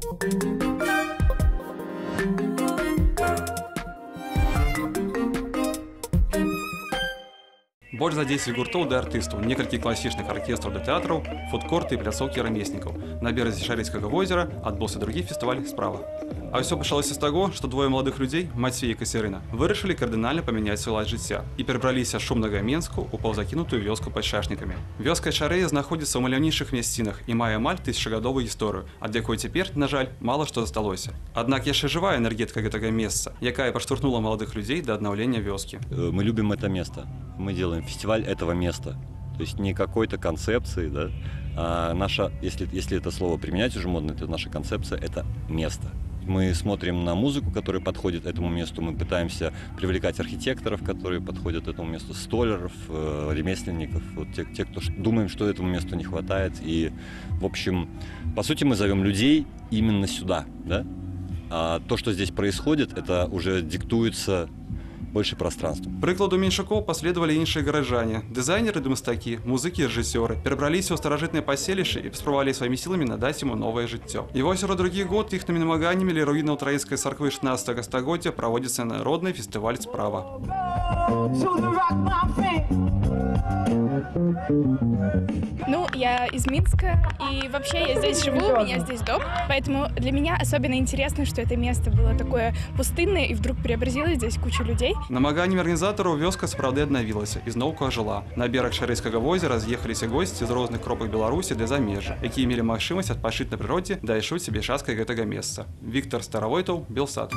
Больш за 10 гуртоў да артыстаў, некалькі класічных аркестраў да тэатраў, фудкорты і пляцоўкі рамеснікаў. На беразе Шарыцкага возера адбыўся другі фестываль справа. А ўсё пачалося з таго, што двое маладых людзей, Мацвей і Кацярына, вырашылі кардынальна памяняць свой лад жыцця і перабраліся з шумнага Менску ў паўзакінутую вёску пад Шашнікамі. Вёска Чарэя знаходзіцца ў маляўнічых мясцінах і мае амаль тысячагадовую гісторыю, ад якой цяпер, на жаль, мала што засталося. Аднак яшчэ жывая энергетыка гэтага месца, якая падштурхнула маладых людзей да аднаўлення вёскі. Мы любим это место. Мы делаем фестиваль этого места. То есть не какой-то концепции, да? А наша, если это слово применять уже модно, то наша концепция – это место. Мы смотрим на музыку, которая подходит этому месту, мы пытаемся привлекать архитекторов, которые подходят этому месту, столяров, ремесленников, вот те, кто думаем, что этому месту не хватает. И, в общем, по сути, мы зовем людей именно сюда, да? А то, что здесь происходит, это уже диктуется больше пространства. Прыкладу меньшакоў паследавалі іншыя гараджане. Дызайнеры ды мастакі, музыкі і рэжысёры перабраліся ў старажытныя паселішчы і спрабавалі сваімі сіламі надаць яму новае жыццё. І вось ужо другі год іхнымі намаганнямі ля руінаў Траіцкай царквы 16 стагоддзя праводзіцца народны фестываль справа. Ну, я из Минска, и вообще я здесь живу, у меня здесь дом, поэтому для меня особенно интересно, что это место было такое пустынное, и вдруг преобразилось здесь куча людей. Намаганнем арганізатараў вёска сапраўды аднавілася і зноўку ажыла. На бераг Шарыцкага возера з'ехаліся госці з розных кропак Беларусі ды замежжа, якія мелі магчымасць адпачыць на прыродзе да адчуць сябе часткай гэтага месца. Віктор Старавойтаў, Белсад.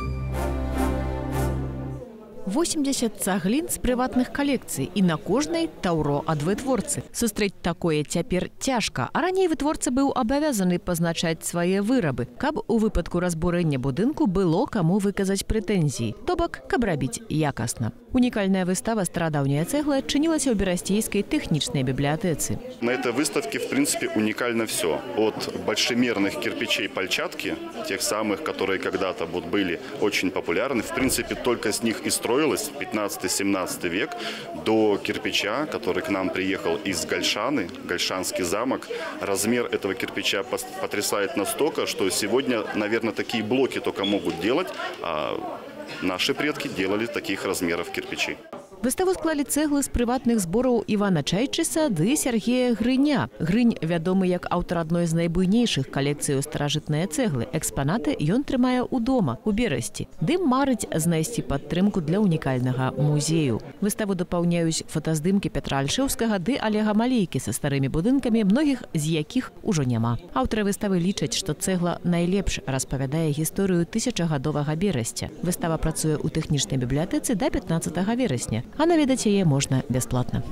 80 цаглін з прыватных калекцый і на кожнай таўро ад вытворцы. Сустрэць такое цяпер цяжка, а раней вытворца быў абавязаны пазначаць свае вырабы, каб у выпадку разбурэння будынку было каму выказаць прэтэнзіі, то бок, каб рабіць якасна. Унікальная выстава «Старадаўняя цэгла» адчынілася ў Берасцейскай тэхнічнай бібліятэцы. На этой выставке, в принципе, уникально все. От большемерных кирпичей пальчатки, тех самых, которые когда-то вот были очень популярны, в принципе, только с них и строилось 15-17 век, до кирпича, который к нам приехал из Гальшаны, Гальшанский замок. Размер этого кирпича потрясает настолько, что сегодня, наверное, такие блоки только могут делать, а наши предки делали таких размеров кирпичей. Выставу склалі цэглы з прыватных збораў Івана Чайчыса ды Сергея Грыня. Грынь вядомы як аўтар адной з найбуйнейшых калекцыяў старажытныя цэглы. Экспанаты ён трымае ў дома, у Берасці. Ды марыць знайсці падтрымку для унікальнага музею. Выставу дапаўняюць фотаздымкі Петра Альшэўскага ды Олега Малейкі са старымі будынкамі, многіх з якіх ужо няма. Аўтары выставы лічаць, што цэгла найлепш распавядае гісторыю тысячагадовага Берасця. Выстава працуе ў тэхнічнай бібліятэцы да 15 верасня. А наведаць яе можна бясплатна.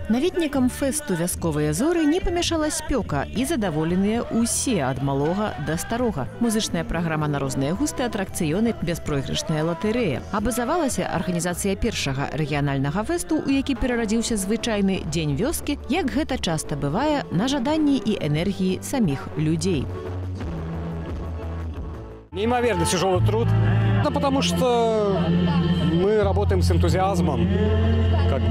Наведнікам фэсту «Вясковыя зоры» не памяшала спёка і задаволеныя ўсе ад малога да старога. Музычная праграма на розныя густы, атракцыёны, бяспройгрышная латарэя. Абазавалася арганізацыя першага рэгіянальнага фэсту, у які перарадзіўся звычайны дзень вёскі, як гэта часта бывае, на жаданні і энергіі саміх людзей. Неимоверно тяжелый труд, потому что мы работаем с энтузиазмом,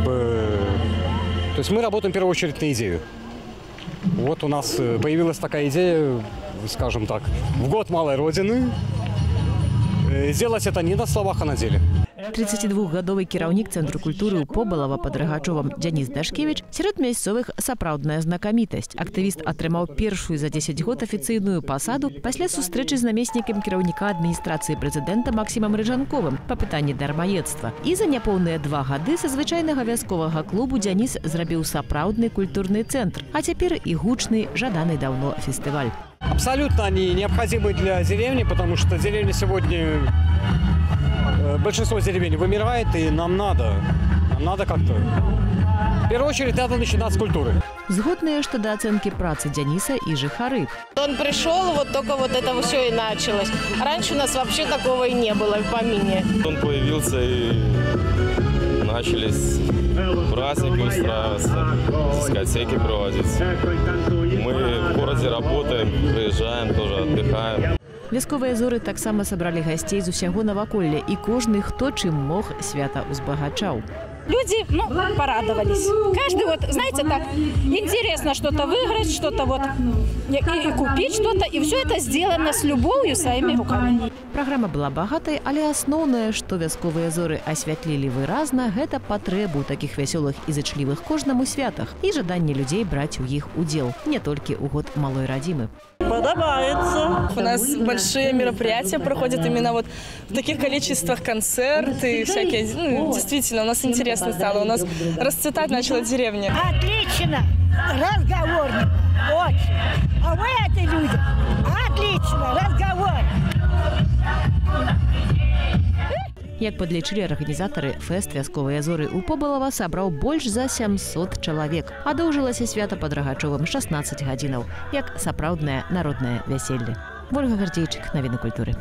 то есть мы работаем в первую очередь на идею. Вот у нас появилась такая идея, скажем так, в год Малой Родины, сделать это не на словах, а на деле. 32-гадовы кіраўнік Цэнтру культуры ў Побалава пад Рагачовам Дзяніс Дашкевіч сярод мясцовых сапраўдная знакамітасць. Актывіст атрымаў першую за 10 год афіцыйную пасаду пасля сустрэчы з намеснікам кіраўніка адміністрацыі прэзідэнта Максімам Рыжанковым па пытанні дармаедства. І за няпоўныя 2 гады са звычайнага вясковага клубу Дзяніс зрабіў сапраўдны культурны цэнтр, а цяпер і гучны, жаданы даўно фестываль. Абсолютно они необходимы для деревни, потому что деревня сегодня... Большинство деревень вымирает, и нам надо как-то... В первую очередь надо начинать с культуры. Згодныя, что до оценки працы Дениса и жихары. Он пришел, вот только вот это все и началось. Раньше у нас вообще такого и не было в помине. Он появился, и начались праздники устраиваться, дискотеки проводить. Мы в городе работаем, приезжаем, тоже отдыхаем. Вясковыя зоры таксама сабралі гасцей з усяго наваколля, і кожны, хто чым мог, свята ўзбагачаў. люди, порадовались. Каждый знаете, так интересно что-то выиграть, что-то и купить что-то, и все это сделано с любовью, своими руками. Праграма была багатай, але асноўнае, што вясковыя зоры асвятлілі выразна, гэта патрэбу такіх вясёлых і зычлівых кожнаму святах і жаданне людзей браць у іх удзел, не толькі ў год малой радзімы. Подобается. У нас большие мероприятия проходят именно в таких количествах, концерты всякие. Действительно, у нас интересно стало. У нас расцветать начала деревня. Отлично! Разговорник. Очень. А вы это люди. Отлично! Разговор. Як падлічылі арганізатары, фэст «Вясковыя зоры» у Побалава сабраў больш за 700 чалавек. А доўжылася свята пад Рагачовым 16 гадзінаў, як сапраўднае народнае вяселле. Вольга Гардзейчык, навіны культуры.